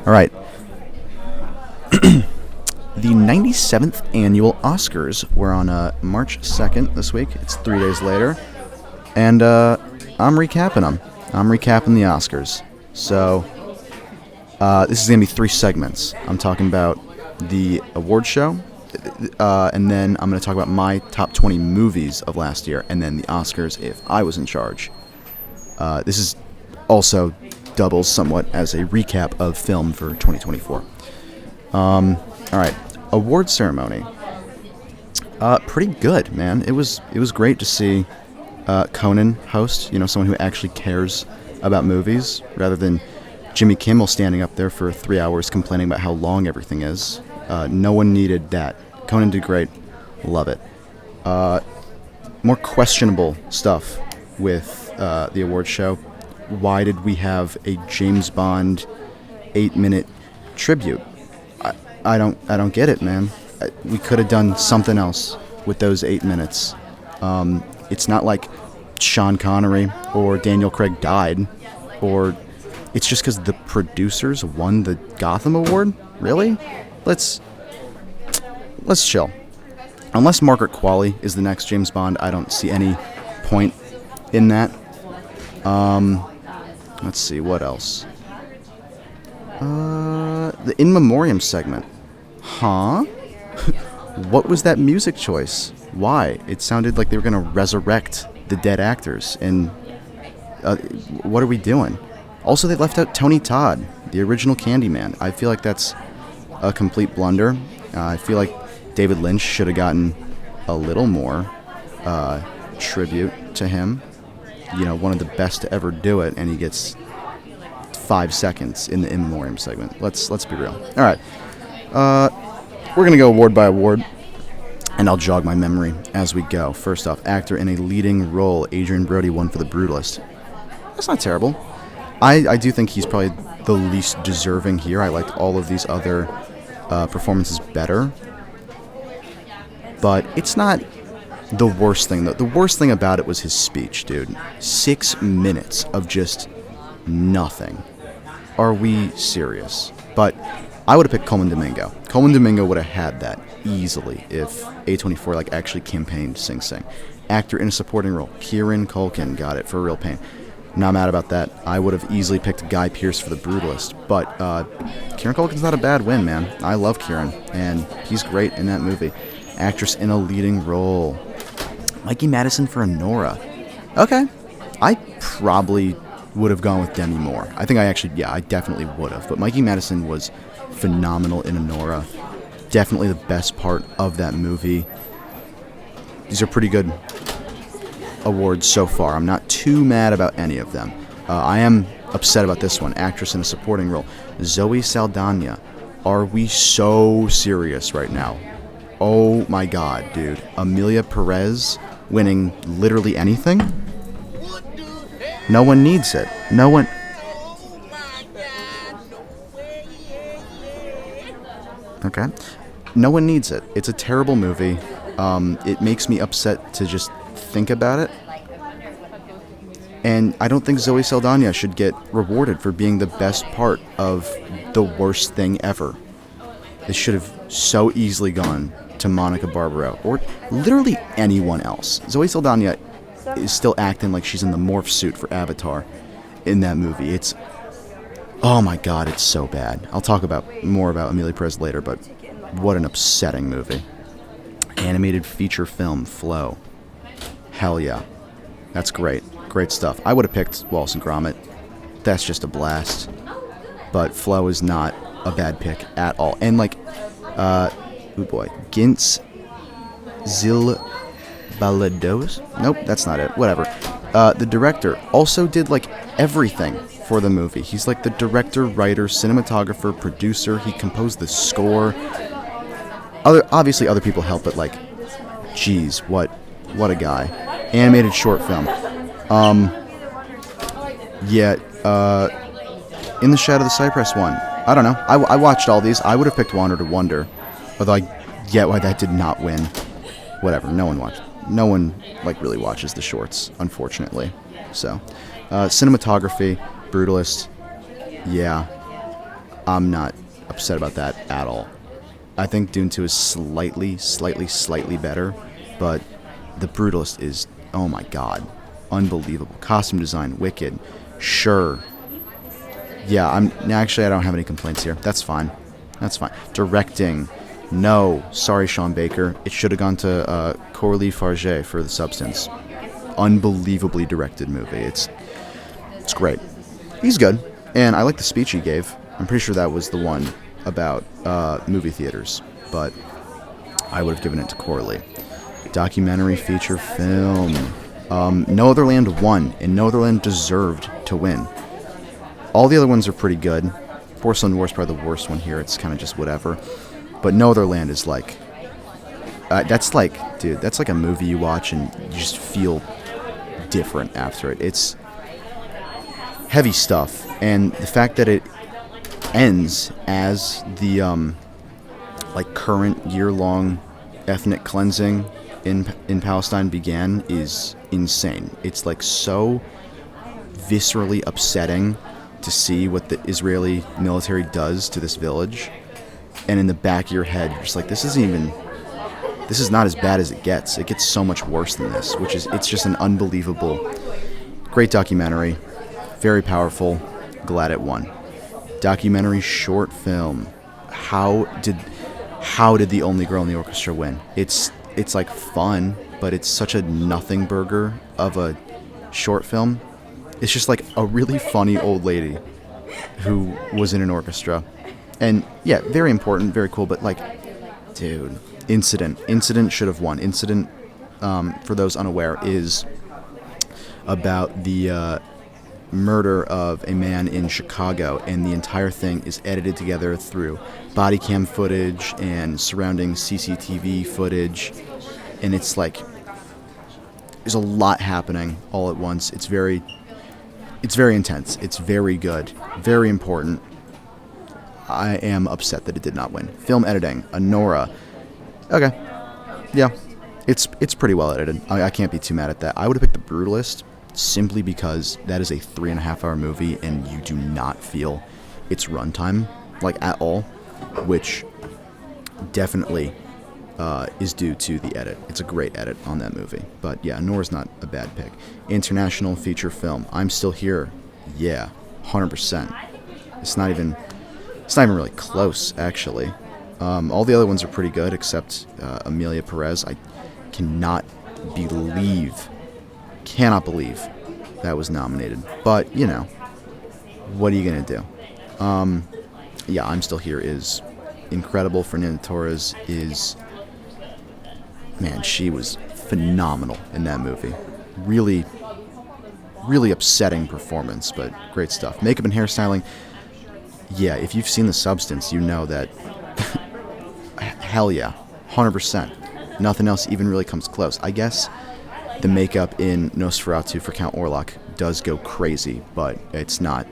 All right. The 97th annual Oscars were on March 2nd this week. It's 3 days later. And I'm recapping them. I'm recapping the Oscars. So this is going to be 3 segments. I'm talking about the award show, and then I'm going to talk about my top 20 movies of last year, and then the Oscars if I was in charge. This is also doubles somewhat as a recap of film for 2024. All right, award ceremony. Pretty good, man. It was great to see Conan host. You know, someone who actually cares about movies rather than Jimmy Kimmel standing up there for 3 hours complaining about how long everything is. No one needed that. Conan did great. Love it. More questionable stuff with the award show. Why did we have a James Bond 8-minute tribute? I don't get it, man. We could have done something else with those 8 minutes. It's not like Sean Connery or Daniel Craig died, or it's just because the producers won the Gotham Award? Really? Let's chill. Unless Margaret Qualley is the next James Bond, I don't see any point in that. Let's see, what else? The In Memoriam segment. Huh? What was that music choice? Why? It sounded like they were going to resurrect the dead actors, and what are we doing? Also, they left out Tony Todd, the original Candyman. I feel like that's a complete blunder. I feel like David Lynch should have gotten a little more tribute to him. You know, one of the best to ever do it, and he gets 5 seconds in the In Memoriam segment. Let's be real. All right. We're going to go award by award, and I'll jog my memory as we go. First off, actor in a leading role. Adrien Brody won for The Brutalist. That's not terrible. I do think he's probably the least deserving here. I liked all of these other performances better. But it's not the worst thing. The worst thing about it was his speech, dude. 6 minutes of just nothing. Are we serious? But I would have picked Colman Domingo. Colman Domingo would have had that easily if A24 actually campaigned Sing Sing. Actor in a supporting role. Kieran Culkin got it for Real Pain. Not mad about that. I would have easily picked Guy Pearce for The Brutalist. But Kieran Culkin's not a bad win, man. I love Kieran, and he's great in that movie. Actress in a leading role. Mikey Madison for Anora. Okay. I probably would have gone with Demi Moore. I definitely would have. But Mikey Madison was phenomenal in Anora. Definitely the best part of that movie. These are pretty good awards so far. I'm not too mad about any of them. I am upset about this one. Actress in a supporting role. Zoe Saldana. Are we so serious right now? Oh my god, dude. Amelia Perez winning literally anything? No one needs it. No one... Okay. No one needs it. It's a terrible movie. It makes me upset to just think about it. And I don't think Zoe Saldana should get rewarded for being the best part of the worst thing ever. It should have so easily gone to Monica Barbaro, or literally anyone else. Zoe Saldana is still acting like she's in the morph suit for Avatar in that movie. It's... oh my god, it's so bad. I'll talk more about Amelia Perez later, but what an upsetting movie. Animated feature film, Flow. Hell yeah. That's great. Great stuff. I would have picked Wallace and Gromit. That's just a blast. But Flow is not a bad pick at all. And Gintz Zilbalados? Nope, that's not it. Whatever. The director also did everything for the movie. He's the director, writer, cinematographer, producer. He composed the score. Obviously other people help, but geez, what a guy. Animated short film. In the Shadow of the Cypress one. I don't know. I watched all these. I would have picked Wander to Wonder. Although I get why that did not win. Whatever. No one watched. No one really watches the shorts, unfortunately. So, cinematography, Brutalist. Yeah. I'm not upset about that at all. I think Dune 2 is slightly better, but The Brutalist is, oh my god, unbelievable. Costume design, wicked. Sure. Yeah, actually, I don't have any complaints here. That's fine. Directing. No. Sorry, Sean Baker. It should have gone to Coralie Farge for The Substance. Unbelievably directed movie. It's great. He's good. And I like the speech he gave. I'm pretty sure that was the one about movie theaters. But I would have given it to Coralie. Documentary feature film. No Other Land won, and No Other Land deserved to win. All the other ones are pretty good. Porcelain War is probably the worst one here. It's kind of just whatever. But No Other Land is like... that's like a movie you watch and you just feel different after it. It's heavy stuff. And the fact that it ends as the current year-long ethnic cleansing in Palestine began is insane. It's like so viscerally upsetting to see what the Israeli military does to this village, and in the back of your head you're just like, this is not as bad as it gets. It gets so much worse than this, it's just an unbelievable, great documentary, very powerful. Glad it won. Documentary short film. How did The Only Girl in the Orchestra win? It's like fun, but it's such a nothing burger of a short film. It's just like a really funny old lady who was in an orchestra. And yeah, very important, very cool, but like, dude, Incident should have won. Incident, for those unaware, is about the murder of a man in Chicago, and the entire thing is edited together through body cam footage and surrounding CCTV footage, and it's like, there's a lot happening all at once. It's very intense. It's very good. Very important. I am upset that it did not win. Film editing. Anora. Okay. Yeah. It's pretty well edited. I can't be too mad at that. I would have picked The Brutalist simply because that is a 3.5-hour movie and you do not feel its runtime, like, at all, which definitely is due to the edit. It's a great edit on that movie. But yeah, Nora's not a bad pick. International feature film. I'm Still Here. Yeah, 100%. It's not even really close, actually. All the other ones are pretty good, except Emilia Perez. I cannot believe that was nominated. But, you know, what are you going to do? Yeah, I'm Still Here is incredible. Fernanda Torres is... Man, she was phenomenal in that movie. Really, really upsetting performance, but great stuff. Makeup and hairstyling. Yeah, if you've seen The Substance, you know that... hell yeah, 100%. Nothing else even really comes close. I guess the makeup in Nosferatu for Count Orlok does go crazy, but it's not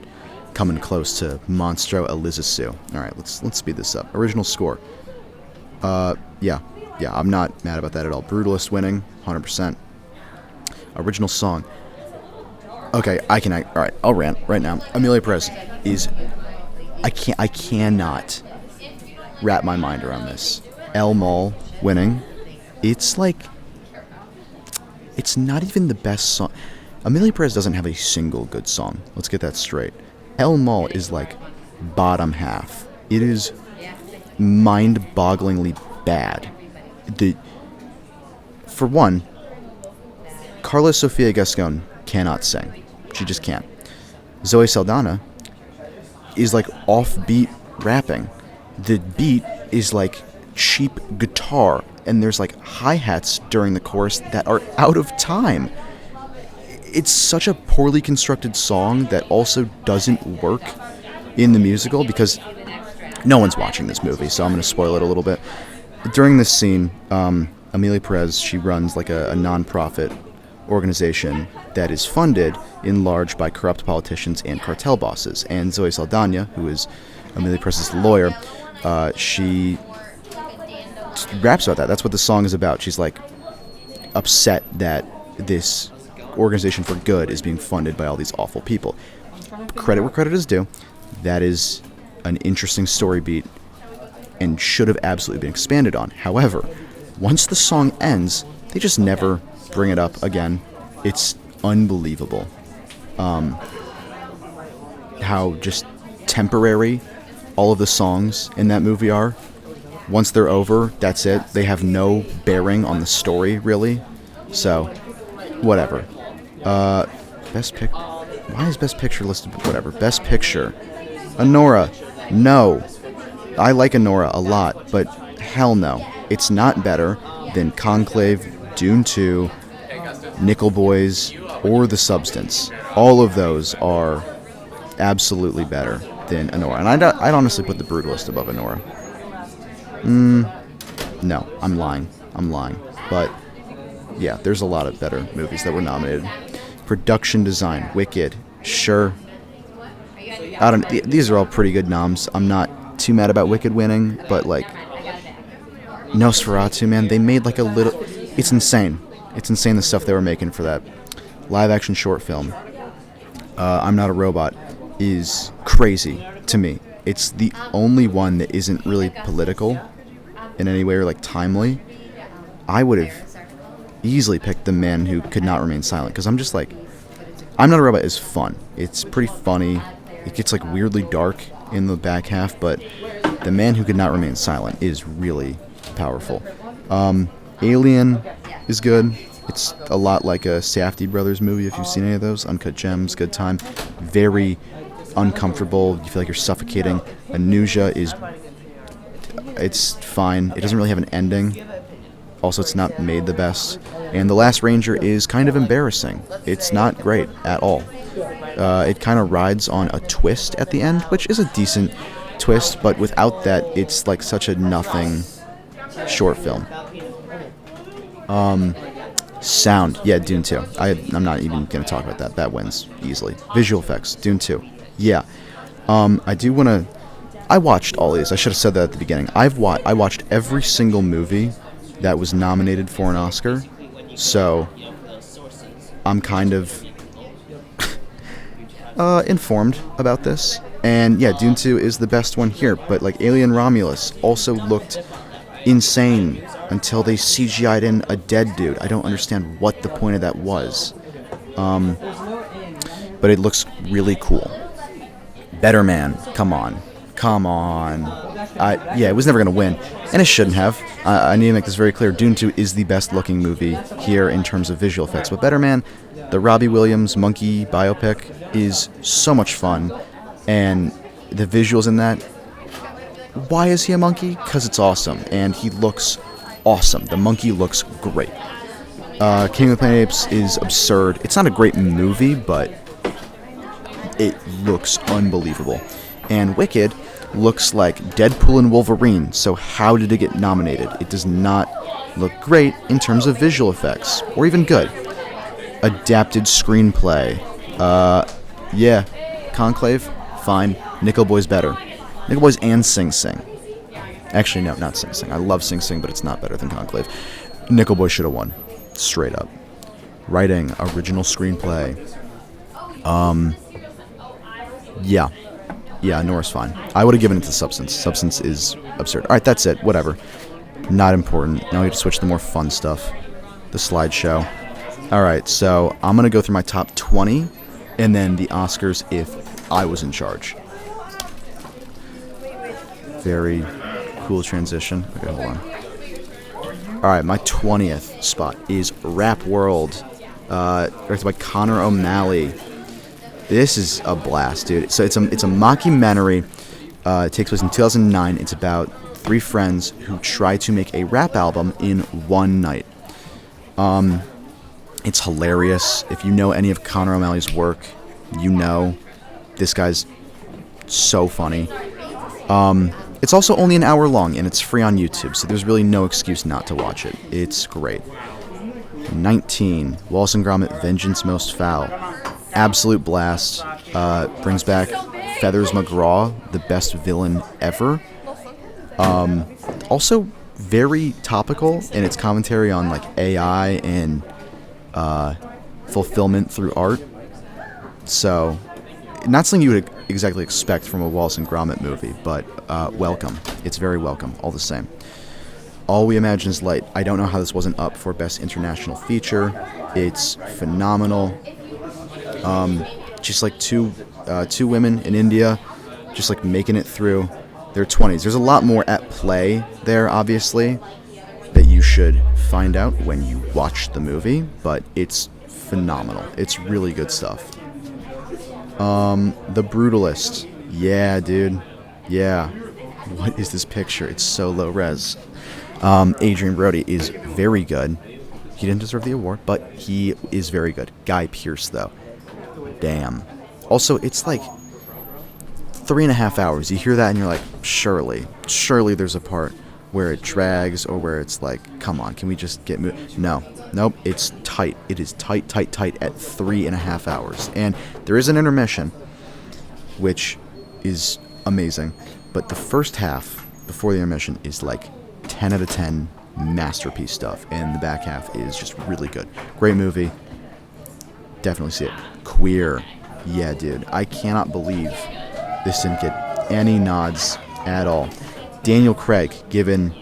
coming close to Monstro Elizasu. All right, let's speed this up. Original score. Yeah, I'm not mad about that at all. Brutalist winning, 100%. Original song. Okay, all right, I'll rant right now. Emilia Perez is... I cannot wrap my mind around this. El Mal winning. It's like... It's not even the best song. Emilia Perez doesn't have a single good song. Let's get that straight. El Mal is like bottom half. It is mind-bogglingly bad. For one, Carla Sofia Gascon cannot sing. She just can't. Zoe Saldana is like offbeat rapping. The beat is like cheap guitar, and there's like hi-hats during the chorus that are out of time. It's such a poorly constructed song that also doesn't work in the musical because no one's watching this movie, so I'm going to spoil it a little bit. During this scene, Emilia Perez, she runs like a non-profit organization that is funded in large by corrupt politicians and cartel bosses. And Zoe Saldana, who is Emilia Perez's lawyer, she raps about that. That's what the song is about. She's like upset that this organization for good is being funded by all these awful people. Credit where credit is due. That is an interesting story beat and should have absolutely been expanded on. However, once the song ends, they just never bring it up again. It's unbelievable how just temporary all of the songs in that movie are. Once they're over, that's it. They have no bearing on the story, really. So, whatever. Best pick. Why is Best Picture listed? Whatever. Best Picture. Anora. No. I like Anora a lot, but hell no. It's not better than Conclave, Dune 2, Nickel Boys, or The Substance. All of those are absolutely better than Anora. And I'd honestly put The Brutalist above Anora. No, I'm lying. But, yeah, there's a lot of better movies that were nominated. Production design, Wicked, sure. These are all pretty good noms. I'm not too mad about Wicked winning, but, like, Nosferatu, man, they made, like, a little... It's insane. It's insane the stuff they were making for that live-action short film. I'm Not a Robot is crazy to me. It's the only one that isn't really political in any way or, like, timely. I would have easily picked The Man Who Could Not Remain Silent, because I'm just like... I'm Not a Robot is fun. It's pretty funny. It gets, like, weirdly dark in the back half, but The Man Who Could Not Remain Silent is really powerful. Alien is good. It's a lot like a Safdie Brothers movie, if you've seen any of those. Uncut Gems, good time. Very uncomfortable. You feel like you're suffocating. Anuja is... It's fine. It doesn't really have an ending. Also, it's not made the best. And The Last Ranger is kind of embarrassing. It's not great at all. It kind of rides on a twist at the end, which is a decent twist, but without that, it's like such a nothing short film. Sound. Yeah, Dune 2. I'm not even going to talk about that. That wins easily. Visual effects. Dune 2. Yeah. I do want to... I watched all these. I should have said that at the beginning. I watched every single movie that was nominated for an Oscar. So, I'm kind of informed about this. And yeah, Dune 2 is the best one here. But like Alien Romulus also looked insane until they CGI'd in a dead dude. I don't understand what the point of that was. But it looks really cool. Better Man, come on. Yeah, it was never going to win, and it shouldn't have. I need to make this very clear. Dune 2 is the best looking movie here in terms of visual effects. But Better Man, the Robbie Williams monkey biopic, is so much fun. And the visuals in that, why is he a monkey? Because it's awesome, and he looks awesome. The monkey looks great. King of the Planet of the Apes is absurd. It's not a great movie, but it looks unbelievable. And Wicked looks like Deadpool and Wolverine, so how did it get nominated? It does not look great in terms of visual effects, or even good. Adapted screenplay. Yeah. Conclave, fine. Nickel Boy's better. Nickel Boys and Sing Sing. Actually, no, not Sing Sing. I love Sing Sing, but it's not better than Conclave. Nickel Boy should have won. Straight up. Writing, original screenplay. Yeah. Yeah, Nora's fine. I would have given it to Substance. Substance is absurd. Alright, that's it. Whatever. Not important. Now we have to switch to more fun stuff. The slideshow. Alright, so I'm going to go through my top 20, and then the Oscars if I was in charge. Very cool transition. Okay, hold on. Alright, my 20th spot is Rap World, directed by Connor O'Malley. This is a blast, dude. So it's a mockumentary. It takes place in 2009. It's about three friends who try to make a rap album in one night. It's hilarious. If you know any of Connor O'Malley's work, you know this guy's so funny. It's also only an hour long, and it's free on YouTube, so there's really no excuse not to watch it. It's great. 19. Wallace and Gromit, Vengeance Most Foul. Absolute blast. Brings back Feathers McGraw, the best villain ever. Also very topical in its commentary on like AI and fulfillment through art. So not something you would exactly expect from a Wallace and Gromit movie, but welcome. It's very welcome, all the same. All We Imagine Is Light. I don't know how this wasn't up for Best International Feature. It's phenomenal. Just like two women in India, just like making it through their 20s. There's a lot more at play there, obviously, that you should find out when you watch the movie, but it's phenomenal. It's really good stuff. The Brutalist. Yeah, dude. Yeah. What is this picture? It's so low res. Adrian Brody is very good. He didn't deserve the award, but he is very good. Guy Pearce, though. Damn. Also, it's like 3.5 hours. You hear that and you're like, surely there's a part where it drags or where it's like, come on, can we just get Nope, it's tight. It is tight at 3.5 hours. And there is an intermission, which is amazing, but the first half, before the intermission, is like 10 out of 10 masterpiece stuff, and the back half is just really good. Great movie. Definitely see it. Queer. Yeah, dude. I cannot believe this didn't get any nods at all. Daniel Craig given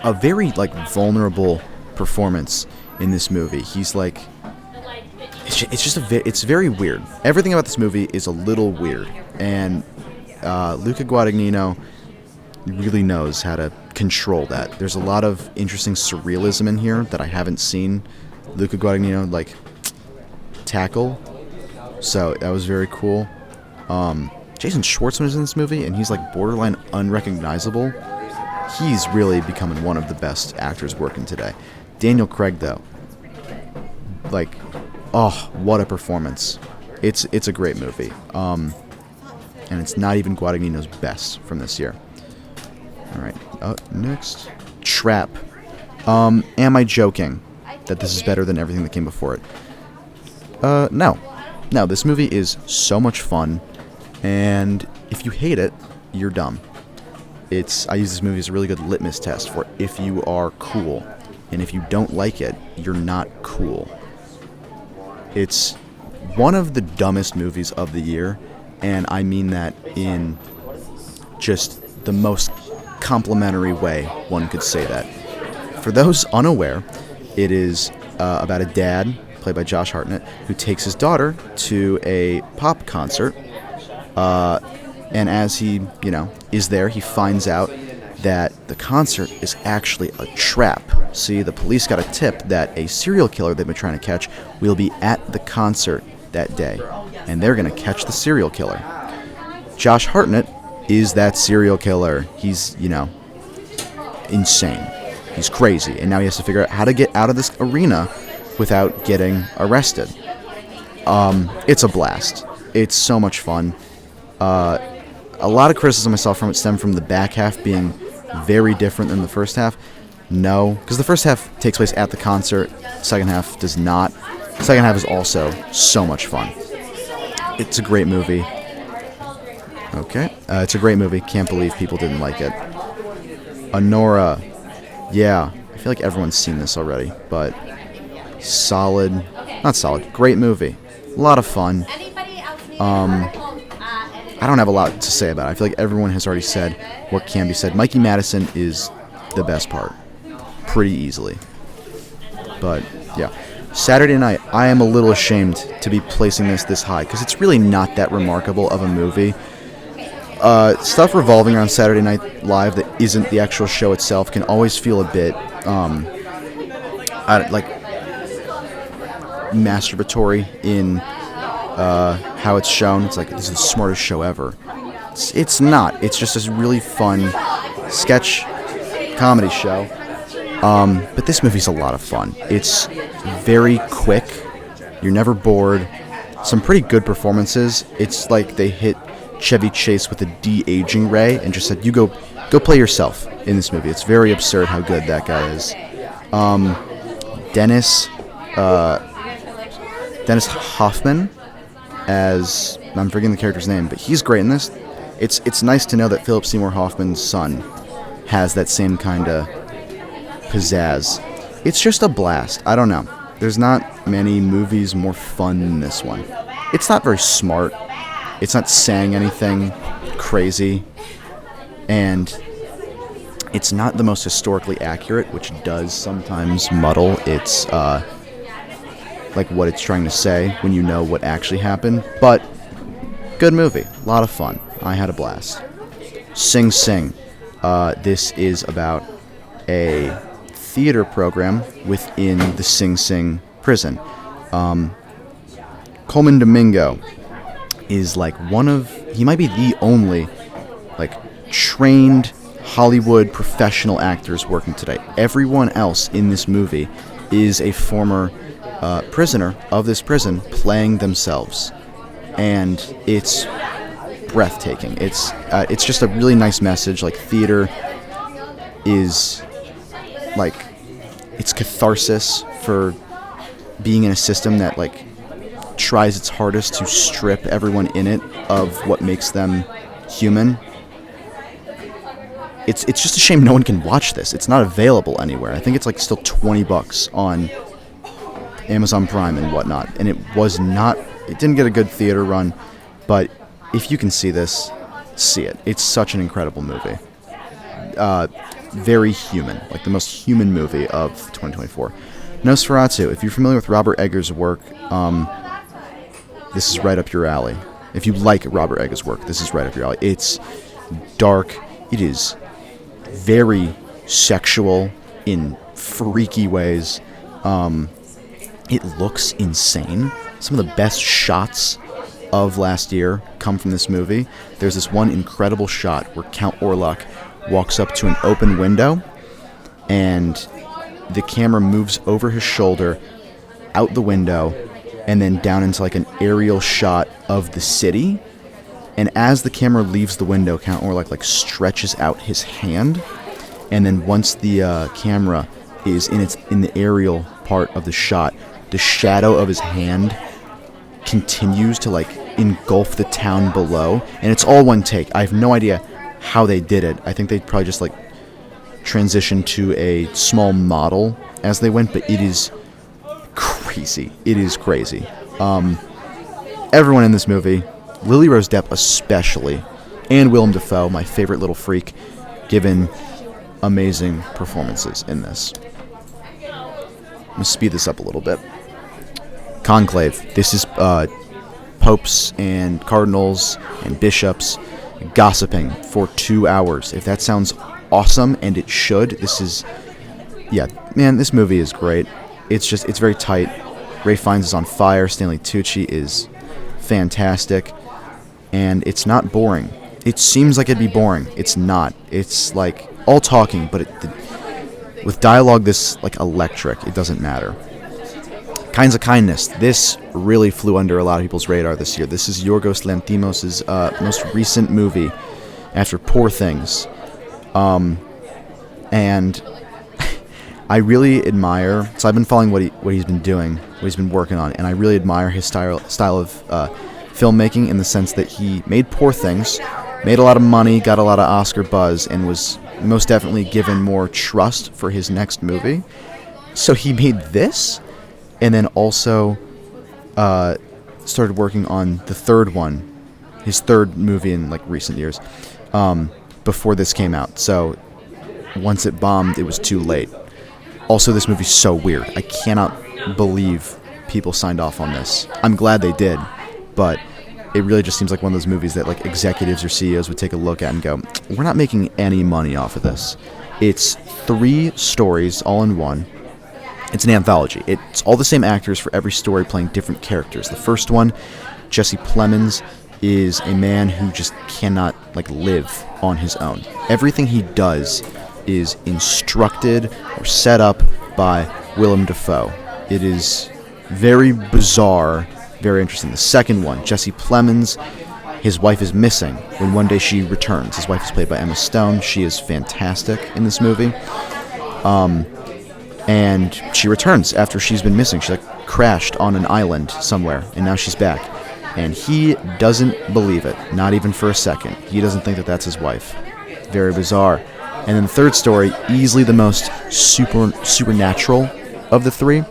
a very vulnerable performance in this movie. He's like, it's very weird. Everything about this movie is a little weird, and Luca Guadagnino really knows how to control that. There's a lot of interesting surrealism in here that I haven't seen Luca Guadagnino tackle, so that was very cool. Jason Schwartzman is in this movie, and he's borderline unrecognizable. He's really becoming one of the best actors working today. Daniel Craig, though, what a performance! It's a great movie, and it's not even Guadagnino's best from this year. All right, next, Trap. Am I joking that this is better than everything that came before it? No. This movie is so much fun, and if you hate it, you're dumb. I use this movie as a really good litmus test for if you are cool, and if you don't like it, you're not cool. It's one of the dumbest movies of the year, and I mean that in just the most complimentary way one could say that. For those unaware, it is about a dad, played by Josh Hartnett, who takes his daughter to a pop concert, and as he, is there, he finds out that the concert is actually a trap. See, the police got a tip that a serial killer they've been trying to catch will be at the concert that day, and they're going to catch the serial killer. Josh Hartnett is that serial killer. He's, insane. He's crazy, and now he has to figure out how to get out of this arena without getting arrested. It's a blast. It's so much fun. A lot of criticism I saw from it stemmed from the back half being very different than the first half. No, because the first half takes place at the concert. Second half does not. Second half is also so much fun. It's a great movie. Okay, it's a great movie. Can't believe people didn't like it. Anora. Yeah, I feel like everyone's seen this already, but not solid. Great movie. A lot of fun. I don't have a lot to say about it. I feel like everyone has already said what can be said. Mikey Madison is the best part, pretty easily. But, yeah. Saturday Night, I am a little ashamed to be placing this high, because it's really not that remarkable of a movie. Stuff revolving around Saturday Night Live that isn't the actual show itself can always feel a bit, masturbatory in how it's shown. It's like, this is the smartest show ever. It's not. It's just a really fun sketch comedy show. But this movie's a lot of fun. It's very quick. You're never bored. Some pretty good performances. It's like they hit Chevy Chase with a de-aging ray and just said, you go play yourself in this movie. It's very absurd how good that guy is. Dennis Hoffman, as I'm forgetting the character's name, but he's great in this. It's nice to know that Philip Seymour Hoffman's son has that same kind of pizzazz. It's just a blast. I don't know. There's not many movies more fun than this one. it's not very smart. It's not saying anything crazy, and it's not the most historically accurate, which does sometimes muddle its like what it's trying to say when you know what actually happened. But good movie, a lot of fun. I had a blast. Sing Sing. This is about a theater program within the Sing Sing prison. Colman Domingo is like he might be the only like trained Hollywood professional actors working today. Everyone else in this movie is a former prisoner of this prison playing themselves, and it's breathtaking. It's just a really nice message. Like, theater is like, it's catharsis for being in a system that like tries its hardest to strip everyone in it of what makes them human. It's just a shame no one can watch this. It's not available anywhere. I think it's like still $20 on Amazon Prime and whatnot, and it didn't get a good theater run, but if you can see this, see it. It's such an incredible movie. Very human, like the most human movie of 2024. Nosferatu. If you're familiar with Robert Eggers' work, this is right up your alley. If you like Robert Eggers' work, this is right up your alley. It's dark. It is very sexual in freaky ways. It looks insane. Some of the best shots of last year come from this movie. There's this one incredible shot where Count Orlok walks up to an open window, and the camera moves over his shoulder, out the window, and then down into like an aerial shot of the city. And as the camera leaves the window, Count Orlok like stretches out his hand, and then once the camera is in the aerial part of the shot, the shadow of his hand continues to like engulf the town below, and it's all one take. I have no idea how they did it. I think they probably just like transitioned to a small model as they went, but it is crazy. It is crazy. Everyone in this movie, Lily Rose Depp especially, and Willem Dafoe, my favorite little freak, given amazing performances in this. I'm going to speed this up a little bit. Conclave. This is popes and cardinals and bishops gossiping for 2 hours. If that sounds awesome, and it should, this movie is great. It's very tight. Ralph Fiennes is on fire. Stanley Tucci is fantastic. And it's not boring. It seems like it'd be boring. It's not. It's like all talking, but with dialogue this like electric. It doesn't matter. Kinds of Kindness. This really flew under a lot of people's radar this year. This is Yorgos Lanthimos' most recent movie after Poor Things. And I really admire... So I've been following what he's been doing, what he's been working on, and I really admire his style of filmmaking in the sense that he made Poor Things, made a lot of money, got a lot of Oscar buzz, and was most definitely given more trust for his next movie. So he made this, and then also started working on the third one, his third movie in like recent years, before this came out. So once it bombed, it was too late. Also, this movie's so weird. I cannot believe people signed off on this. I'm glad they did, but it really just seems like one of those movies that like executives or CEOs would take a look at and go, we're not making any money off of this. It's 3 stories all in one. It's an anthology. It's all the same actors for every story playing different characters. The first one, Jesse Plemons, is a man who just cannot like live on his own. Everything he does is instructed or set up by Willem Dafoe. It is very bizarre, very interesting. The second one, Jesse Plemons, his wife is missing when one day she returns. His wife is played by Emma Stone. She is fantastic in this movie. And she returns after she's been missing. She like crashed on an island somewhere, and now she's back. And he doesn't believe it, not even for a second. He doesn't think that that's his wife. Very bizarre. And then the third story, easily the most supernatural of the 3.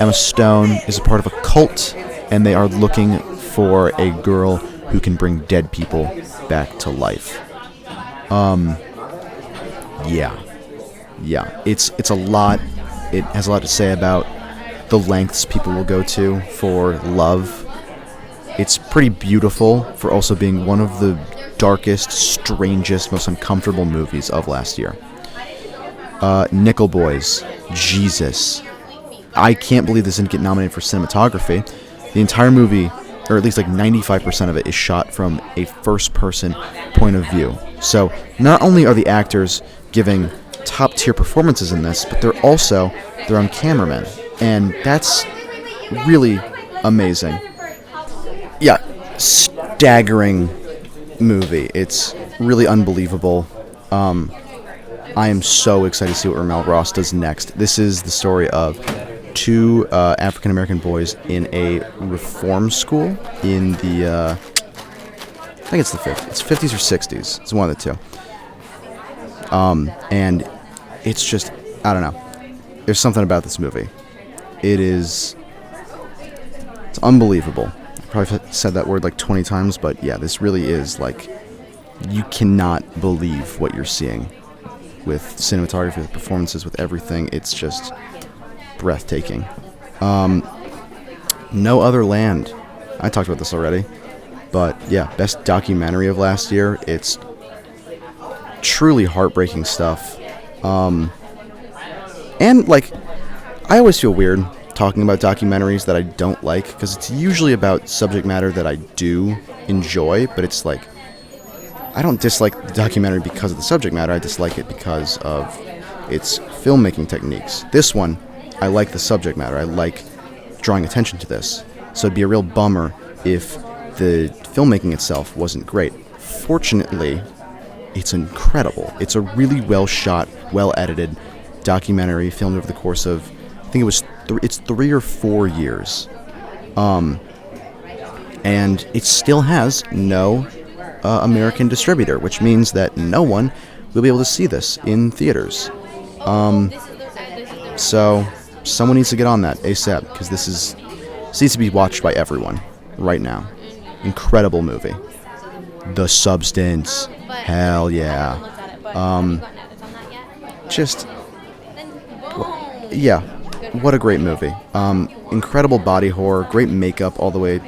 Emma Stone is a part of a cult, and they are looking for a girl who can bring dead people back to life. Yeah, it's a lot. It has a lot to say about the lengths people will go to for love. It's pretty beautiful for also being one of the darkest, strangest, most uncomfortable movies of last year. Nickel Boys, Jesus. I can't believe this didn't get nominated for cinematography. The entire movie, or at least like 95% of it, is shot from a first-person point of view. So not only are the actors giving top-tier performances in this, but they're also their own cameramen, and that's really amazing. Yeah, staggering movie. It's really unbelievable. I am so excited to see what Ramal Ross does next. This is the story of two African-American boys in a reform school in the, I think it's the 50s. It's 50s or 60s. It's one of the two. And it's just, I don't know. There's something about this movie. It's unbelievable. I probably said that word like 20 times, but yeah, this really is like, you cannot believe what you're seeing with cinematography, with performances, with everything. It's just breathtaking. No Other Land. I talked about this already, but yeah, best documentary of last year. It's truly heartbreaking stuff. And like, I always feel weird talking about documentaries that I don't like, because it's usually about subject matter that I do enjoy, but it's like, I don't dislike the documentary because of the subject matter. I dislike it because of its filmmaking techniques. This one, I like the subject matter. I like drawing attention to this. So it'd be a real bummer if the filmmaking itself wasn't great. Fortunately, it's incredible. It's a really well shot, well edited documentary filmed over the course of, I think it was it's 3 or 4 years. And it still has no American distributor, which means that no one will be able to see this in theaters. So someone needs to get on that ASAP, because this needs to be watched by everyone right now. Incredible movie. The Substance. Hell yeah. Yeah, what a great movie. Incredible body horror, great makeup all the way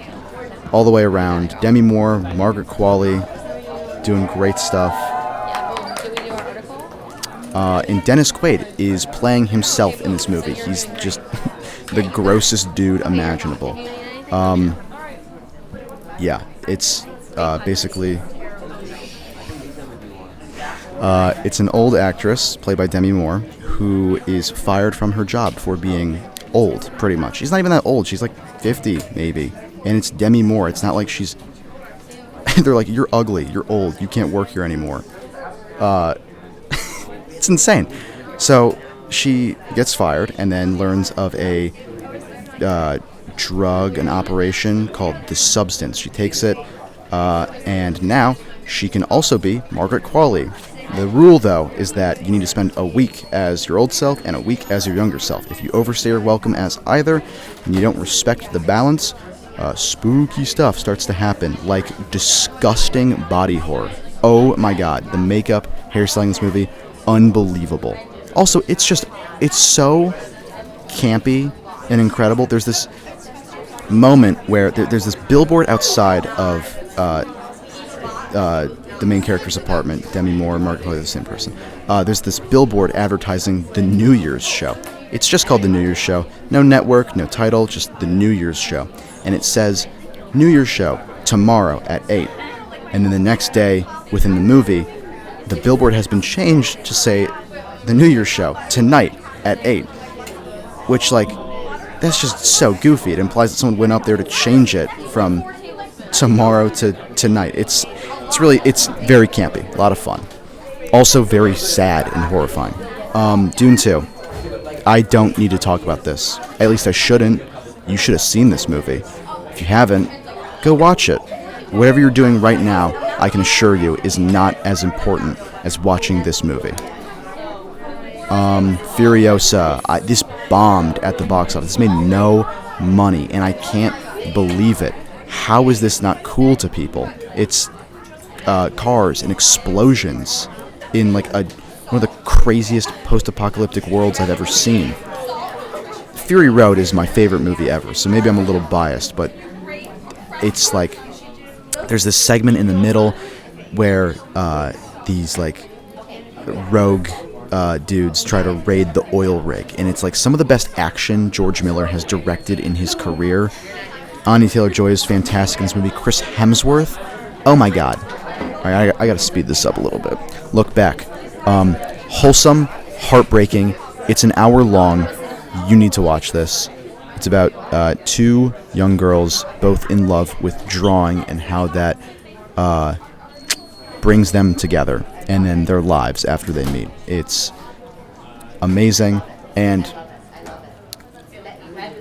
around. Demi Moore, Margaret Qualley, doing great stuff. And Dennis Quaid is playing himself in this movie. He's just the grossest dude imaginable. Yeah, it's basically... it's an old actress, played by Demi Moore, who is fired from her job for being old, pretty much. She's not even that old. She's like 50, maybe. And it's Demi Moore. It's not like she's... They're like, you're ugly, you're old, you can't work here anymore. It's insane. So she gets fired and then learns of a drug, an operation called The Substance. She takes it, and now she can also be Margaret Qualley. The rule, though, is that you need to spend a week as your old self and a week as your younger self. If you overstay your welcome as either, and you don't respect the balance, spooky stuff starts to happen, like disgusting body horror. Oh my god, the makeup, hairstyling in this movie, unbelievable. Also, it's so campy and incredible. There's this moment where there's this billboard outside of the main character's apartment. Demi Moore and Margaret Qualley are the same person. There's this billboard advertising the New Year's show. It's just called the New Year's Show. No network, no title, just the New Year's Show. And it says, New Year's Show, tomorrow at 8. And then the next day, within the movie, the billboard has been changed to say, the New Year's Show, tonight at 8. Which, like, that's just so goofy. It implies that someone went up there to change it from tomorrow to tonight. It's very campy. A lot of fun. Also very sad and horrifying. Dune 2. I don't need to talk about this. At least I shouldn't. You should have seen this movie. If you haven't, go watch it. Whatever you're doing right now, I can assure you, is not as important as watching this movie. Furiosa. This bombed at the box office. This made no money, and I can't believe it. how is this not cool to people? It's cars and explosions in like one of the craziest post-apocalyptic worlds I've ever seen. Fury Road is my favorite movie ever, so maybe I'm a little biased, but it's like there's this segment in the middle where these like rogue dudes try to raid the oil rig, and it's like some of the best action George Miller has directed in his career. Anya Taylor-Joy is fantastic in this movie. Chris Hemsworth, oh my god. All right, I gotta speed this up a little bit. Look back. Wholesome, heartbreaking. It's an hour long. You need to watch this. It's about two young girls both in love with drawing and how that brings them together, and then their lives after they meet. It's amazing, and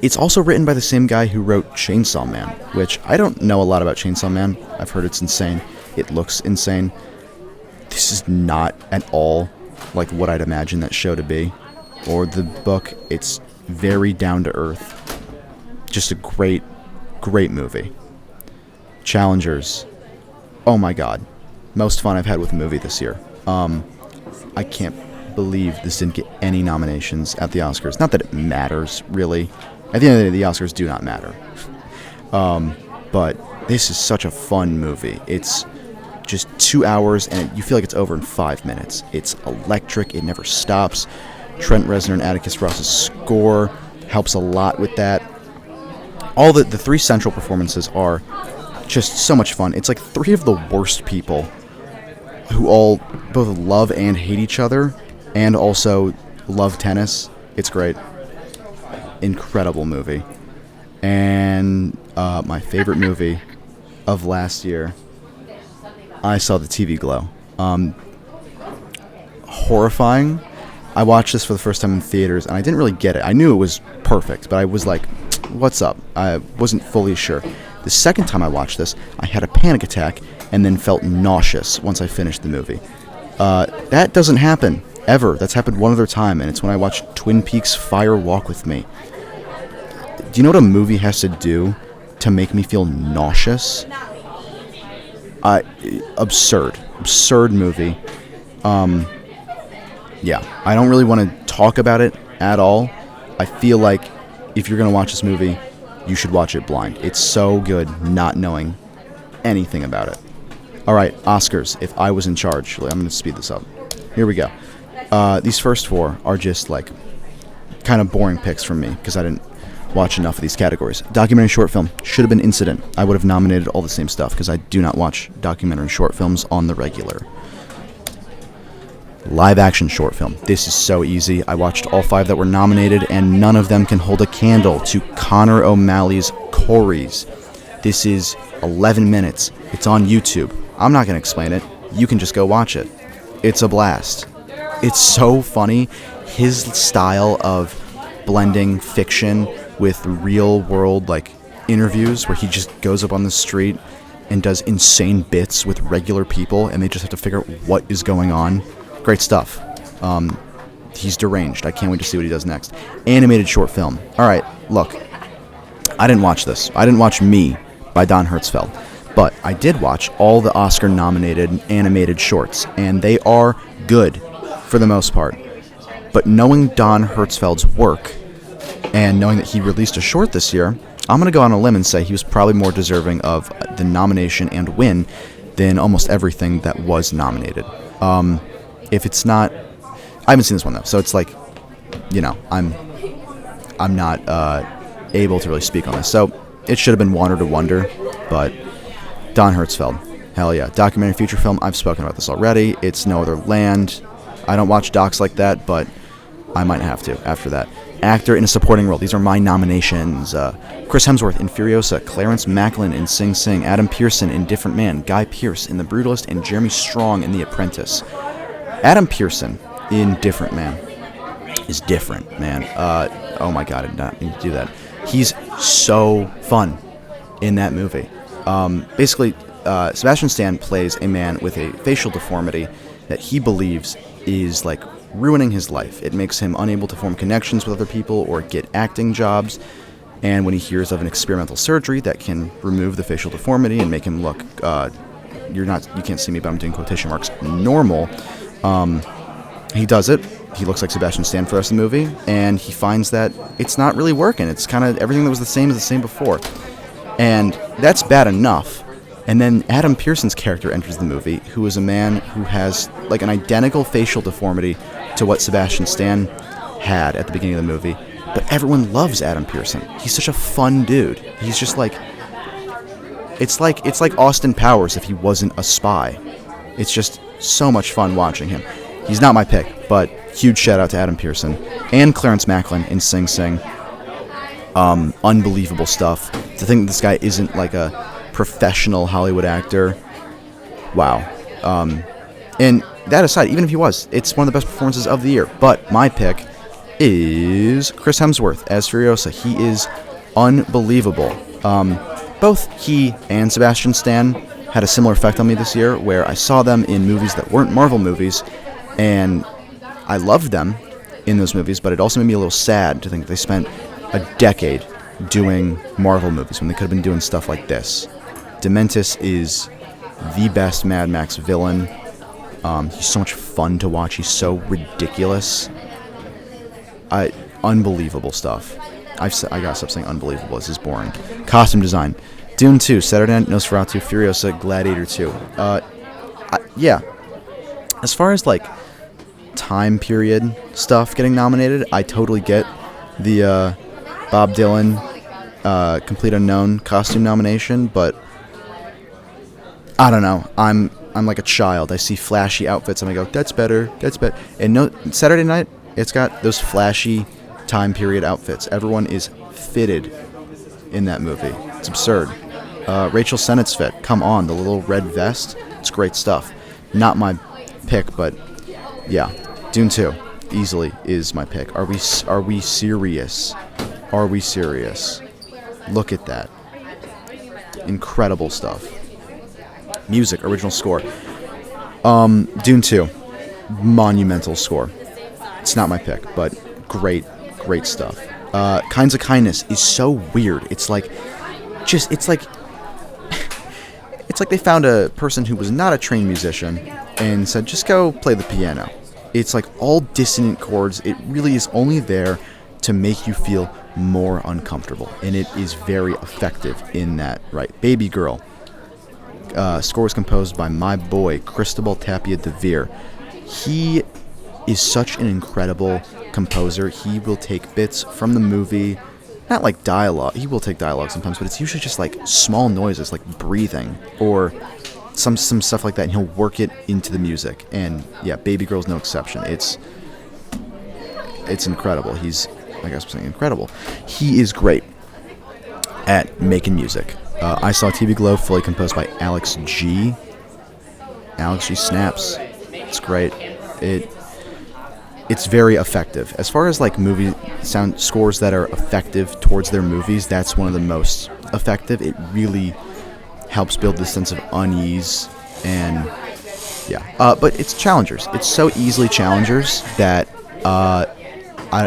it's also written by the same guy who wrote Chainsaw Man, which I don't know a lot about Chainsaw Man. I've heard it's insane. It looks insane. This is not at all like what I'd imagine that show to be, or the book. It's very down to earth. Just a great, great movie. Challengers. Oh my god. Most fun I've had with a movie this year. I can't believe this didn't get any nominations at the Oscars. Not that it matters, really. At the end of the day, the Oscars do not matter. But this is such a fun movie. It's just 2 hours, and you feel like it's over in 5 minutes. It's electric. It never stops. Trent Reznor and Atticus Ross's score helps a lot with that. All the three central performances are just so much fun. It's like three of the worst people who all both love and hate each other, and also love tennis. It's great. Incredible movie. And my favorite movie of last year, I saw The TV Glow. Horrifying. I watched this for the first time in theaters, and I didn't really get it. I knew it was perfect, but I was like, what's up? I wasn't fully sure. The second time I watched this, I had a panic attack and then felt nauseous once I finished the movie. That doesn't happen, ever. That's happened one other time, and it's when I watched Twin Peaks Fire Walk with Me. Do you know what a movie has to do to make me feel nauseous? Absurd. Absurd movie. Yeah, I don't really want to talk about it at all. I feel like if you're going to watch this movie, you should watch it blind. It's so good not knowing anything about it. All right, Oscars, if I was in charge. I'm going to speed this up. Here we go. These first four are just like kind of boring picks from me because I didn't watch enough of these categories. Documentary short film should have been Incident. I would have nominated all the same stuff because I do not watch documentary short films on the regular. Live action short film. This is so easy. I watched all 5 that were nominated, and none of them can hold a candle to Conor O'Malley's Corys. This is 11 minutes. It's on YouTube. I'm not going to explain it. You can just go watch it. It's a blast. It's so funny. His style of blending fiction with real world like interviews where he just goes up on the street and does insane bits with regular people, and they just have to figure out what is going on. Great stuff. He's deranged. I can't wait to see what he does next. Animated short film. All right, look. I didn't watch this. I didn't watch Me by Don Hertzfeldt. But I did watch all the Oscar-nominated animated shorts, and they are good for the most part. But knowing Don Hertzfeldt's work, and knowing that he released a short this year, I'm going to go on a limb and say he was probably more deserving of the nomination and win than almost everything that was nominated. If it's not, I haven't seen this one though, so it's like, you know, I'm not able to really speak on this. So it should have been Water to Wonder, but Don Hertzfeldt, hell yeah. Documentary feature film, I've spoken about this already. It's No Other Land. I don't watch docs like that, but I might have to after that. Actor in a supporting role. These are my nominations. Chris Hemsworth in Furiosa, Clarence Macklin in Sing Sing, Adam Pearson in Different Man, Guy Pearce in The Brutalist, and Jeremy Strong in The Apprentice. Adam Pearson in Different Man is different, man. Oh my god, I did not mean to do that. He's so fun in that movie. Basically, Sebastian Stan plays a man with a facial deformity that he believes is like ruining his life. It makes him unable to form connections with other people or get acting jobs. And when he hears of an experimental surgery that can remove the facial deformity and make him look, you can't see me, but I'm doing quotation marks, normal, he does it. He looks like Sebastian Stan for the rest of the movie, and he finds that it's not really working. It's kind of everything that was the same as the same before. And that's bad enough. And then Adam Pearson's character enters the movie, who is a man who has like an identical facial deformity to what Sebastian Stan had at the beginning of the movie. But everyone loves Adam Pearson. He's such a fun dude. He's just like... It's like Austin Powers if he wasn't a spy. It's just so much fun watching him. He's not my pick, but huge shout out to Adam Pearson and Clarence Macklin in Sing Sing. Unbelievable stuff. To think that this guy isn't like a professional Hollywood actor, wow. And that aside, even if he was, it's one of the best performances of the year. But my pick is Chris Hemsworth as Furiosa. He is unbelievable. Both he and Sebastian Stan had a similar effect on me this year, where I saw them in movies that weren't Marvel movies, and I loved them in those movies, but it also made me a little sad to think they spent a decade doing Marvel movies when they could have been doing stuff like this. Dementis is the best Mad Max villain. He's so much fun to watch. He's so ridiculous. Unbelievable stuff. I gotta stop saying unbelievable. This is boring. Costume design. Dune 2, Saturday Night, Nosferatu, Furiosa, Gladiator 2. Yeah. As far as like time period stuff getting nominated, I totally get the Bob Dylan Complete Unknown costume nomination, but I don't know. I'm like a child. I see flashy outfits and I go, that's better. And no, Saturday Night, it's got those flashy time period outfits. Everyone is fitted in that movie. It's absurd. Rachel Sennett's fit. Come on, the little red vest. It's great stuff. Not my pick, but yeah. Dune 2 easily is my pick. Are we serious? Are we serious? Look at that. Incredible stuff. Music, original score. Dune 2, monumental score. It's not my pick, but great stuff. Kinds of Kindness is so weird. It's like they found a person who was not a trained musician and said, just go play the piano. It's like all dissonant chords. It really is only there to make you feel more uncomfortable, and it is very effective in that. Right, Baby Girl. Score was composed by my boy Cristobal Tapia de Veer. He is such an incredible composer. He will take bits from the movie, not like dialogue. He will take dialogue sometimes, but it's usually just like small noises, like breathing or some stuff like that, and he'll work it into the music. And yeah, Baby Girl's no exception. It's incredible. He's, I guess I'm saying incredible. He is great at making music. I Saw TV Glow, fully composed by Alex G. Alex G snaps. It's great. It's very effective. As far as like movie sound scores that are effective towards their movies, that's one of the most effective. It really helps build this sense of unease, and yeah. But it's Challengers. It's so easily Challengers that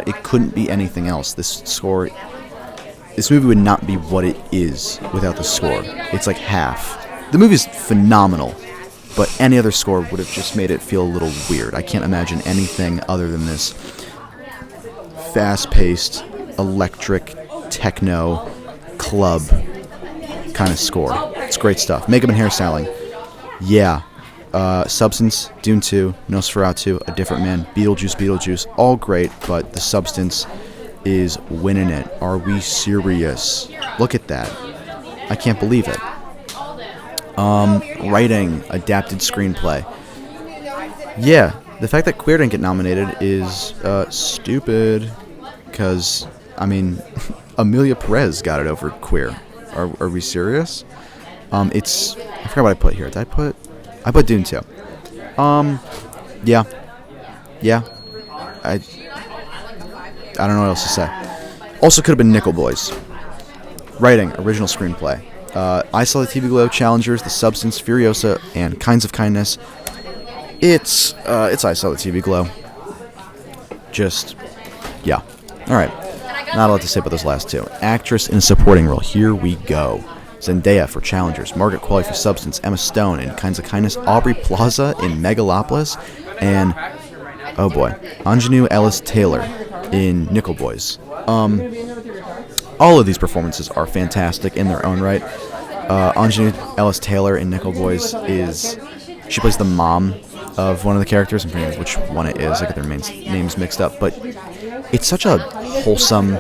it couldn't be anything else. This movie would not be what it is without the score. It's like half. The movie's phenomenal, but any other score would have just made it feel a little weird. I can't imagine anything other than this fast-paced, electric, techno, club kind of score. It's great stuff. Makeup and hairstyling. Yeah. Substance, Dune 2, Nosferatu, A Different Man, Beetlejuice, all great, but the substance is winning it. Are we serious? Look at that. I can't believe it. Writing, adapted screenplay. Yeah, the fact that Queer didn't get nominated is stupid, because, I mean, Amelia Perez got it over Queer. Are we serious? I forgot what I put here. I put Dune 2. Yeah. I don't know what else to say. Also could have been Nickel Boys. Writing, original screenplay. I Saw the TV Glow, Challengers, The Substance, Furiosa, and Kinds of Kindness. It's I Saw the TV Glow. Just, yeah. All right. Not a lot to say about those last two. Actress in a supporting role. Here we go. Zendaya for Challengers, Margaret Qualley for Substance, Emma Stone in Kinds of Kindness, Aubrey Plaza in Megalopolis, and, oh boy, Anjanou Ellis-Taylor in Nickel Boys. All of these performances are fantastic in their own right. Anjanou Ellis-Taylor in Nickel Boys she plays the mom of one of the characters. I'm forgetting which one it is. I get their names mixed up. But it's such a wholesome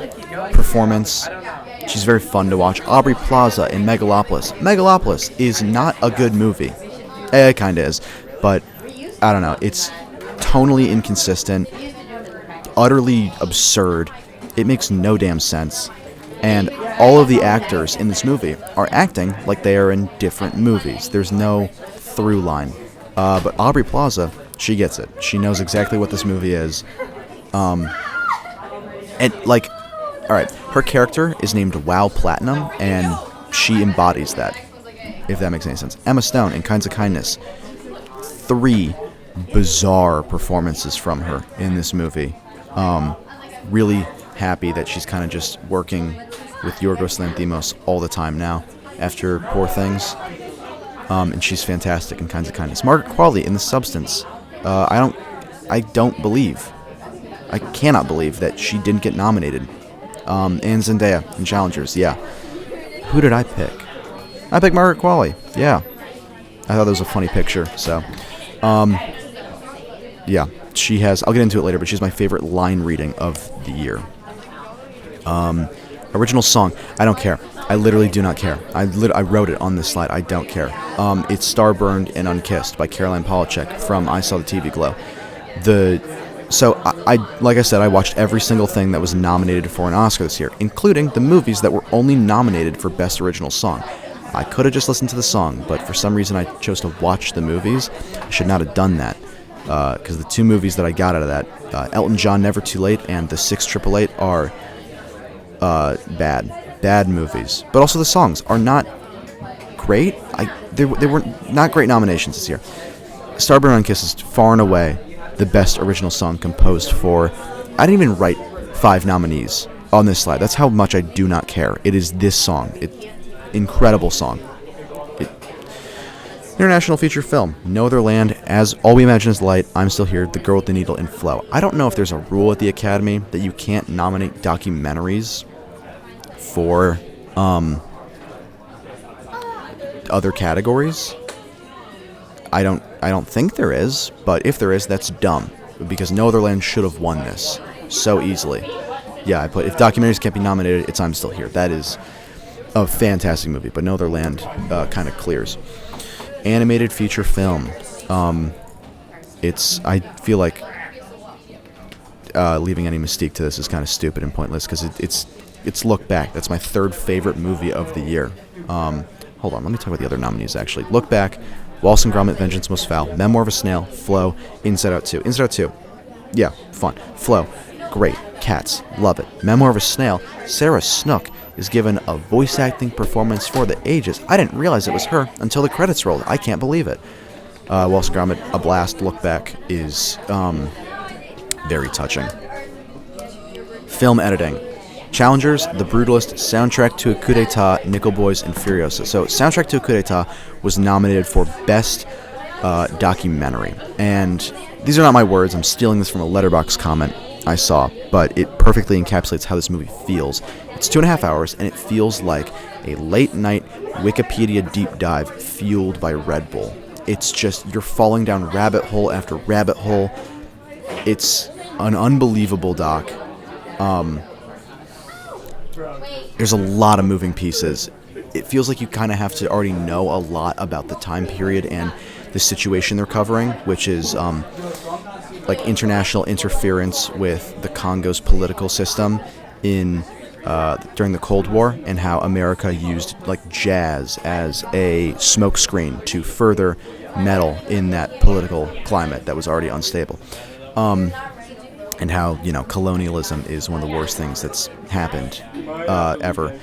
performance. She's very fun to watch. Aubrey Plaza in Megalopolis. Megalopolis is not a good movie. It kind of is. But, I don't know. It's tonally inconsistent. Utterly absurd. It makes no damn sense. And all of the actors in this movie are acting like they are in different movies. There's no through line. But Aubrey Plaza, she gets it. She knows exactly what this movie is. Alright, her character is named Wow Platinum, and she embodies that, if that makes any sense. Emma Stone in Kinds of Kindness. 3 bizarre performances from her in this movie. Really happy that she's kind of just working with Yorgos Lanthimos all the time now, after Poor Things. And she's fantastic in Kinds of Kindness. Margaret Qualley in The Substance. I cannot believe that she didn't get nominated. And Zendaya in Challengers, yeah. Who did I pick? I picked Margaret Qualley, yeah. I thought that was a funny picture, so. Yeah, she has, I'll get into it later, but she's my favorite line reading of the year. Original song, I don't care. I literally do not care. I wrote it on this slide, I don't care. It's Starburned and Unkissed by Caroline Polachek from I Saw the TV Glow. So, like I said, I watched every single thing that was nominated for an Oscar this year, including the movies that were only nominated for Best Original Song. I could have just listened to the song, but for some reason I chose to watch the movies. I should not have done that, because the 2 movies that I got out of that, Elton John Never Too Late and The 688, are bad movies. But also the songs are not great. They were not great nominations this year. Starburned and Unkissed is far and away the best original song composed for. I didn't even write 5 nominees on this slide. That's how much I do not care. It is this song. Incredible song. International feature film. No Other Land, As All We Imagine Is Light, I'm Still Here, The Girl with the Needle, and Flow. I don't know if there's a rule at the Academy that you can't nominate documentaries for other categories. I don't think there is, but if there is, that's dumb, because No Other Land should have won this so easily. Yeah, I put, if documentaries can't be nominated, it's I'm Still Here. That is a fantastic movie, but No Other Land kind of clears. Animated feature film. I feel like leaving any mystique to this is kind of stupid and pointless, because it's Look Back. That's my 3rd favorite movie of the year. Hold on, let me talk about the other nominees, actually. Look Back, Wallace and Gromit, Vengeance Most Foul, Memoir of a Snail, Flow, Inside Out 2. Inside Out 2, yeah, fun. Flow, great. Cats, love it. Memoir of a Snail, Sarah Snook is given a voice acting performance for the ages. I didn't realize it was her until the credits rolled. I can't believe it. Wallace and Gromit, a blast. Look Back is very touching. Film editing. Challengers, The Brutalist, Soundtrack to a Coup d'etat, Nickel Boys, and Furiosa. So, Soundtrack to a Coup d'etat was nominated for Best Documentary. And these are not my words. I'm stealing this from a Letterboxd comment I saw, but it perfectly encapsulates how this movie feels. It's 2.5 hours, and it feels like a late-night Wikipedia deep dive fueled by Red Bull. It's just, you're falling down rabbit hole after rabbit hole. It's an unbelievable doc. There's a lot of moving pieces. It feels like you kind of have to already know a lot about the time period and the situation they're covering, which is like international interference with the Congo's political system in during the Cold War, and how America used like jazz as a smokescreen to further meddle in that political climate that was already unstable. And how, you know, colonialism is one of the worst things that's happened ever.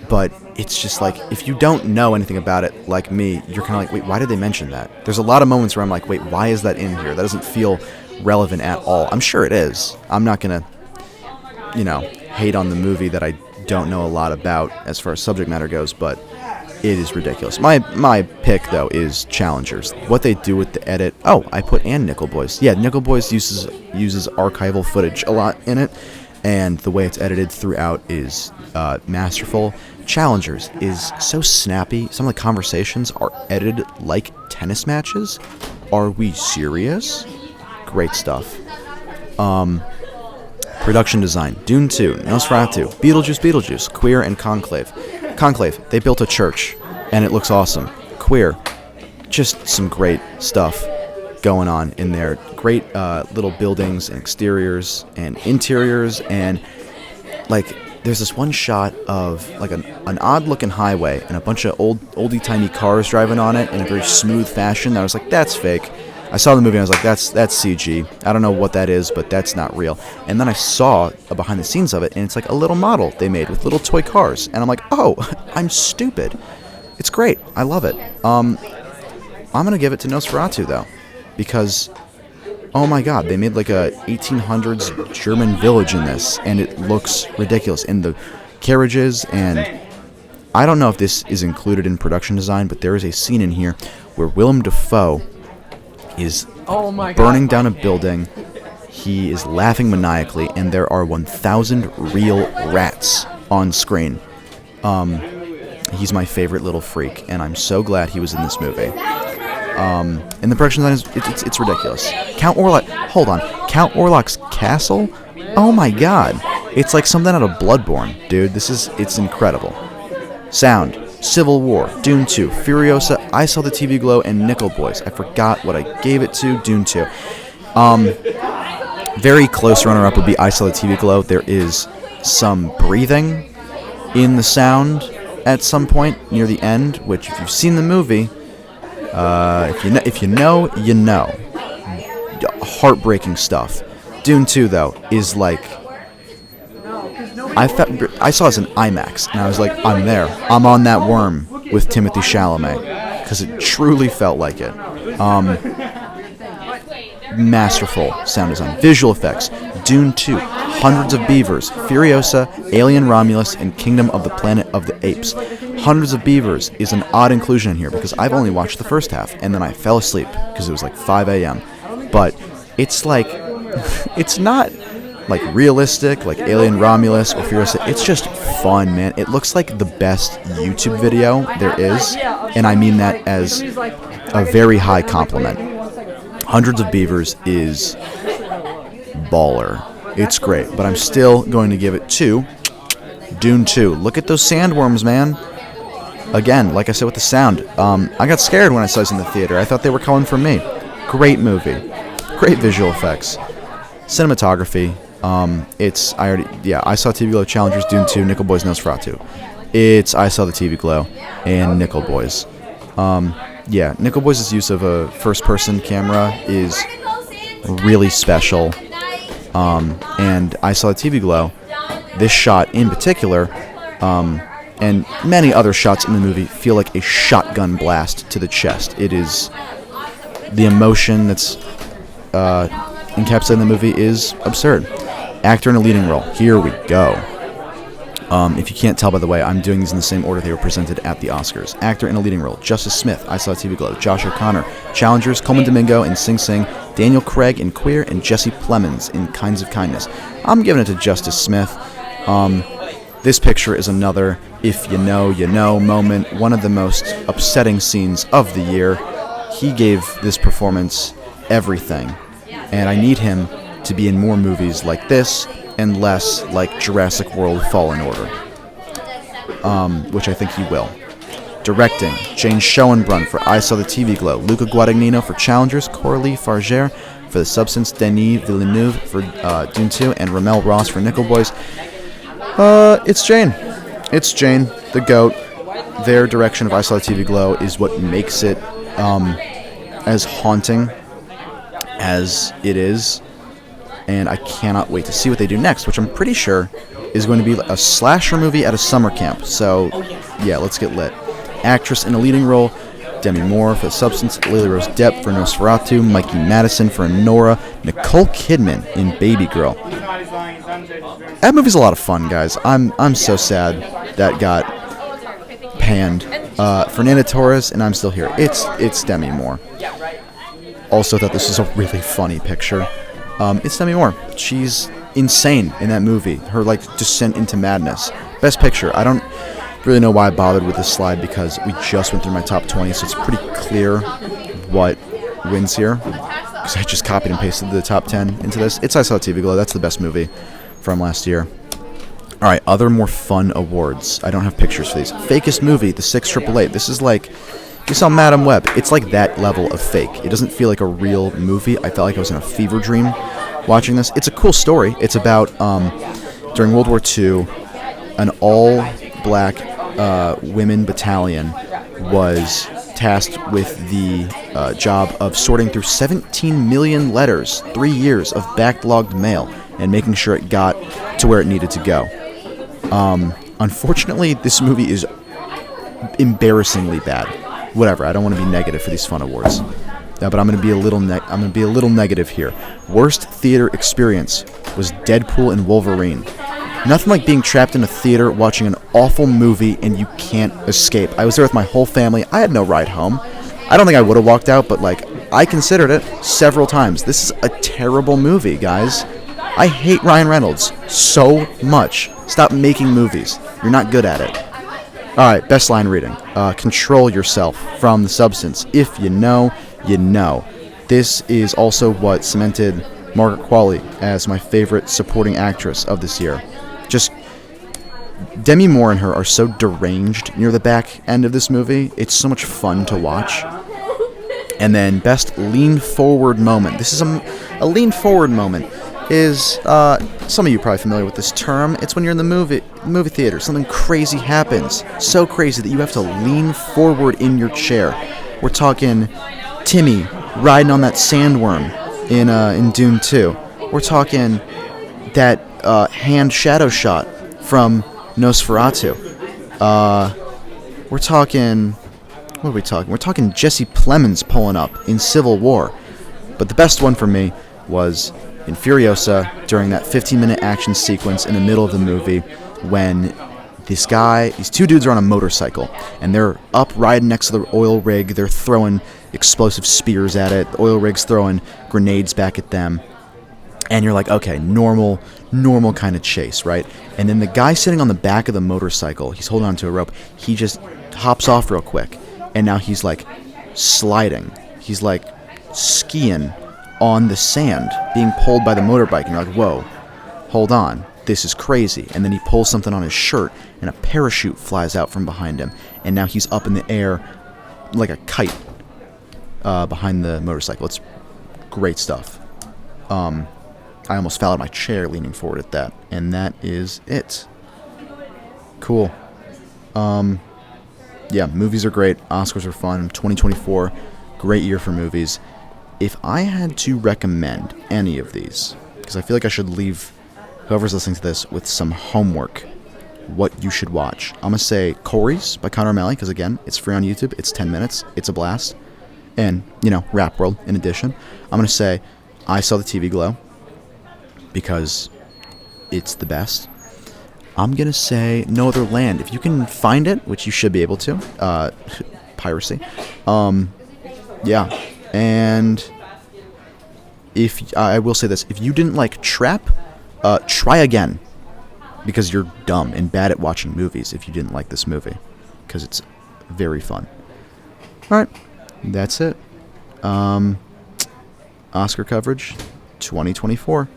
But it's just like, if you don't know anything about it, like me, you're kind of like, wait, why did they mention that? There's a lot of moments where I'm like, wait, why is that in here? That doesn't feel relevant at all. I'm sure it is. I'm not going to, hate on the movie that I don't know a lot about as far as subject matter goes, but it is ridiculous. My pick, though, is Challengers. What they do with the edit... Oh, I put and Nickel Boys. Yeah, Nickel Boys uses archival footage a lot in it, and the way it's edited throughout is masterful. Challengers is so snappy. Some of the conversations are edited like tennis matches. Are we serious? Great stuff. Production design. Dune 2, Nosferatu, Beetlejuice, Queer, and Conclave. Conclave, they built a church, and it looks awesome. Queer, just some great stuff going on in there. Great little buildings and exteriors and interiors, and there's this one shot of an odd-looking highway and a bunch of oldie-timey cars driving on it in a very smooth fashion. That I was like, that's fake. I saw the movie and I was like, that's CG. I don't know what that is, but that's not real. And then I saw a behind the scenes of it, and it's like a little model they made with little toy cars. And I'm like, oh, I'm stupid. It's great. I love it. I'm going to give it to Nosferatu, though, because, oh my god, they made like a 1800s German village in this, and it looks ridiculous. And the carriages, and I don't know if this is included in production design, but there is a scene in here where Willem Dafoe is burning down a building. He is laughing maniacally, and there are 1,000 real rats on screen. He's my favorite little freak, and I'm so glad he was in this movie. And the production design it's ridiculous. Count Orlok's castle? Oh my god. It's like something out of Bloodborne, dude. It's incredible. Sound. Civil War, Dune 2, Furiosa, I Saw the TV Glow, and Nickel Boys. I forgot what I gave it to. Dune 2. Very close runner-up would be I Saw the TV Glow. There is some breathing in the sound at some point near the end, which if you've seen the movie, if you know, you know. Heartbreaking stuff. Dune 2, though, is like... I saw this in IMAX, and I was like, I'm there. I'm on that worm with Timothée Chalamet, because it truly felt like it. Masterful sound design. Visual effects. Dune 2, Hundreds of Beavers, Furiosa, Alien Romulus, and Kingdom of the Planet of the Apes. Hundreds of Beavers is an odd inclusion in here, because I've only watched the first half, and then I fell asleep, because it was like 5 a.m. But it's like, it's not... like realistic, like Alien Romulus or Furiosa. It's just fun, man. It looks like the best YouTube video there is, and I mean that as a very high compliment. Hundreds of Beavers is baller. It's great, but I'm still going to give it to Dune 2. Look at those sandworms, man. Again, like I said with the sound, I got scared when I saw this in the theater. I thought they were calling for me. Great movie. Great visual effects. Cinematography. I Saw TV Glow, Challengers, Dune 2, Nickel Boys, Nosferatu. It's I Saw the TV Glow and Nickel Boys. Nickel Boys' use of a first-person camera is really special. And I Saw the TV Glow, this shot in particular, and many other shots in the movie feel like a shotgun blast to the chest. It is the emotion that's encapsulated in the movie is absurd. Actor in a leading role. Here we go. If you can't tell, by the way, I'm doing these in the same order they were presented at the Oscars. Actor in a leading role. Justice Smith, I Saw TV Glow. Josh O'Connor, Challengers. Coleman Domingo in Sing Sing. Daniel Craig in Queer. And Jesse Plemons in Kinds of Kindness. I'm giving it to Justice Smith. This picture is another if you know, you know moment. One of the most upsetting scenes of the year. He gave this performance everything. And I need him to be in more movies like this and less like Jurassic World Fallen Order, which I think he will. Directing, Jane Schoenbrunn for I Saw the TV Glow, Luca Guadagnino for Challengers, Coralie Farger for The Substance, Denis Villeneuve for Dune 2, and Ramel Ross for Nickel Boys. It's Jane, the GOAT. Their direction of I Saw the TV Glow is what makes it as haunting as it is, and I cannot wait to see what they do next, which I'm pretty sure is going to be a slasher movie at a summer camp. So, yeah, let's get lit. Actress in a leading role, Demi Moore for The Substance, Lily Rose Depp for Nosferatu, Mikey Madison for Nora, Nicole Kidman in Baby Girl. That movie's a lot of fun, guys. I'm so sad that got panned. Fernanda Torres, and I'm still here. It's Demi Moore. Also thought this was a really funny picture. It's Demi Moore. She's insane in that movie. Her descent into madness. Best picture. I don't really know why I bothered with this slide because we just went through my top 20, so it's pretty clear what wins here. Because I just copied and pasted the top 10 into this. It's I Saw TV Glow. That's the best movie from last year. All right, other more fun awards. I don't have pictures for these. Fakest movie, The 688. This is like, you saw Madam Web. It's like that level of fake. It doesn't feel like a real movie. I felt like I was in a fever dream watching this. It's a cool story. It's about, during World War II, an all-black women battalion was tasked with the job of sorting through 17 million letters, 3 years of backlogged mail, and making sure it got to where it needed to go. Unfortunately, this movie is embarrassingly bad. Whatever. I don't want to be negative for these fun awards, but I'm going to be a little negative here. Worst theater experience was Deadpool and Wolverine. Nothing like being trapped in a theater watching an awful movie and you can't escape. I was there with my whole family. I had no ride home. I don't think I would have walked out, but I considered it several times. This is a terrible movie, guys. I hate Ryan Reynolds so much. Stop making movies. You're not good at it. Alright, best line reading. Control Yourself from The Substance. If you know, you know. This is also what cemented Margaret Qualley as my favorite supporting actress of this year. Just, Demi Moore and her are so deranged near the back end of this movie. It's so much fun to watch. And then best lean forward moment. This is a lean forward moment. Is some of you are probably familiar with this term. It's when you're in the movie theater. Something crazy happens. So crazy that you have to lean forward in your chair. We're talking Timmy riding on that sandworm in Dune 2. We're talking that hand shadow shot from Nosferatu. We're talking... What are we talking? We're talking Jesse Plemons pulling up in Civil War. But the best one for me was in Furiosa during that 15-minute action sequence in the middle of the movie when these two dudes are on a motorcycle and they're up riding next to the oil rig. They're throwing explosive spears at it. The oil rig's throwing grenades back at them. And you're like, okay, normal kind of chase, right? And then the guy sitting on the back of the motorcycle, he's holding onto a rope. He just hops off real quick. And now he's like sliding. He's like skiing on the sand, being pulled by the motorbike, and you're like, whoa, hold on, this is crazy. And then he pulls something on his shirt, and a parachute flies out from behind him, and now he's up in the air like a kite behind the motorcycle. It's great stuff. I almost fell out of my chair leaning forward at that, and that is it. Cool. Yeah, movies are great. Oscars are fun. 2024, great year for movies. If I had to recommend any of these, because I feel like I should leave whoever's listening to this with some homework, what you should watch. I'm going to say Corey's by Conor O'Malley, because again, it's free on YouTube. It's 10 minutes. It's a blast. And, Rap World in addition. I'm going to say I Saw the TV Glow, because it's the best. I'm going to say No Other Land. If you can find it, which you should be able to, piracy. Yeah. And if I will say this, if you didn't like Trap, try again, because you're dumb and bad at watching movies if you didn't like this movie, because it's very fun. All right, that's it. Oscar coverage 2024.